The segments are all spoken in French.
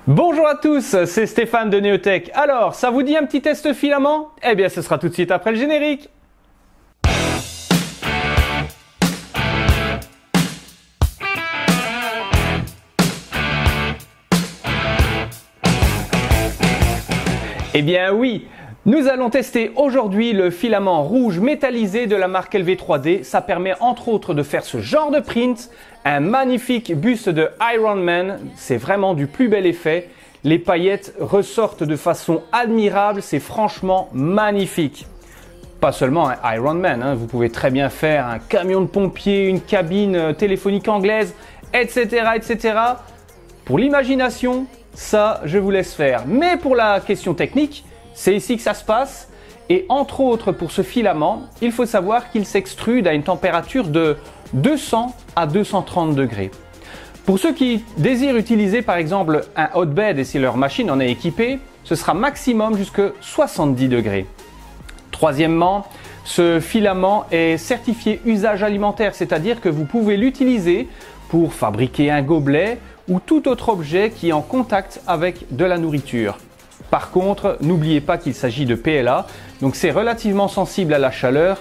Bonjour à tous, c'est Stéphane de Neotech. Alors, ça vous dit un petit test filament? Eh bien, ce sera tout de suite après le générique. Eh bien oui, nous allons tester aujourd'hui le filament rouge métallisé de la marque LV3D. Ça permet entre autres de faire ce genre de print, un magnifique buste de Iron Man. C'est vraiment du plus bel effet. Les paillettes ressortent de façon admirable, c'est franchement magnifique. Pas seulement un Iron Man, vous pouvez très bien faire un camion de pompiers, une cabine téléphonique anglaise, etc. etc. Pour l'imagination, ça je vous laisse faire. Mais pour la question technique, c'est ici que ça se passe. Et entre autres pour ce filament, il faut savoir qu'il s'extrude à une température de 200 à 230 degrés. Pour ceux qui désirent utiliser par exemple un hotbed et si leur machine en est équipée, ce sera maximum jusqu'à 70 degrés. Troisièmement, ce filament est certifié usage alimentaire, c'est-à-dire que vous pouvez l'utiliser pour fabriquer un gobelet ou tout autre objet qui est en contact avec de la nourriture. Par contre, n'oubliez pas qu'il s'agit de PLA, donc c'est relativement sensible à la chaleur.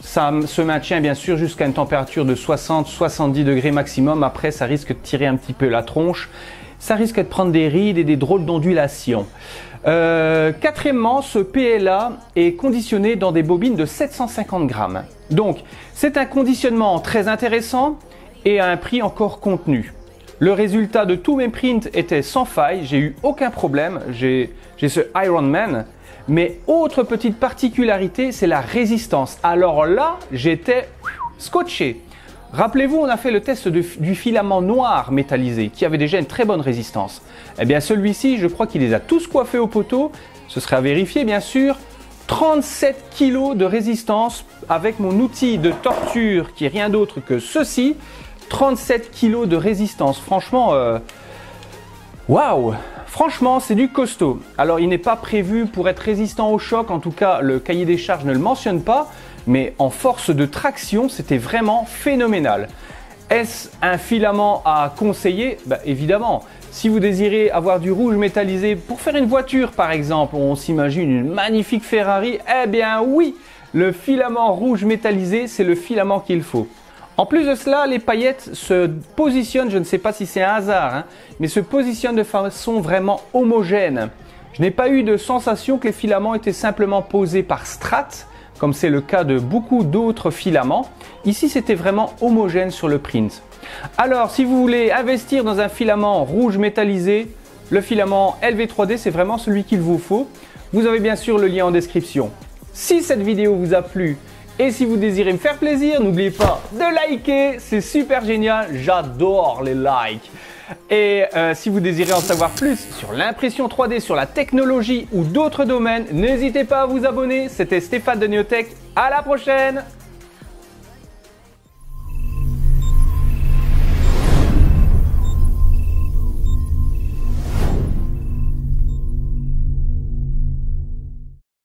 Ça se maintient bien sûr jusqu'à une température de 60-70 degrés maximum. Après, ça risque de tirer un petit peu la tronche. Ça risque de prendre des rides et des drôles d'ondulations. Quatrièmement, ce PLA est conditionné dans des bobines de 750 grammes. Donc, c'est un conditionnement très intéressant et à un prix encore contenu. Le résultat de tous mes prints était sans faille. J'ai eu aucun problème. J'ai ce Iron Man. Mais autre petite particularité, c'est la résistance. Alors là, j'étais scotché. Rappelez-vous, on a fait le test du filament noir métallisé qui avait déjà une très bonne résistance. Eh bien celui-ci, je crois qu'il les a tous coiffés au poteau. Ce serait à vérifier bien sûr. 37 kg de résistance avec mon outil de torture qui est rien d'autre que ceci. 37 kg de résistance. Franchement, waouh! Franchement, c'est du costaud. Alors, il n'est pas prévu pour être résistant au choc. En tout cas, le cahier des charges ne le mentionne pas. Mais en force de traction, c'était vraiment phénoménal. Est-ce un filament à conseiller? Évidemment. Si vous désirez avoir du rouge métallisé pour faire une voiture, par exemple, on s'imagine une magnifique Ferrari, eh bien oui, le filament rouge métallisé, c'est le filament qu'il faut. En plus de cela, les paillettes se positionnent, je ne sais pas si c'est un hasard, mais se positionnent de façon vraiment homogène. Je n'ai pas eu de sensation que les filaments étaient simplement posés par strates, comme c'est le cas de beaucoup d'autres filaments. Ici, c'était vraiment homogène sur le print. Alors, si vous voulez investir dans un filament rouge métallisé, le filament LV3D, c'est vraiment celui qu'il vous faut. Vous avez bien sûr le lien en description. Si cette vidéo vous a plu, et si vous désirez me faire plaisir, n'oubliez pas de liker, c'est super génial, j'adore les likes. Et si vous désirez en savoir plus sur l'impression 3D, sur la technologie ou d'autres domaines, n'hésitez pas à vous abonner. C'était Stéphane de Neotech, à la prochaine!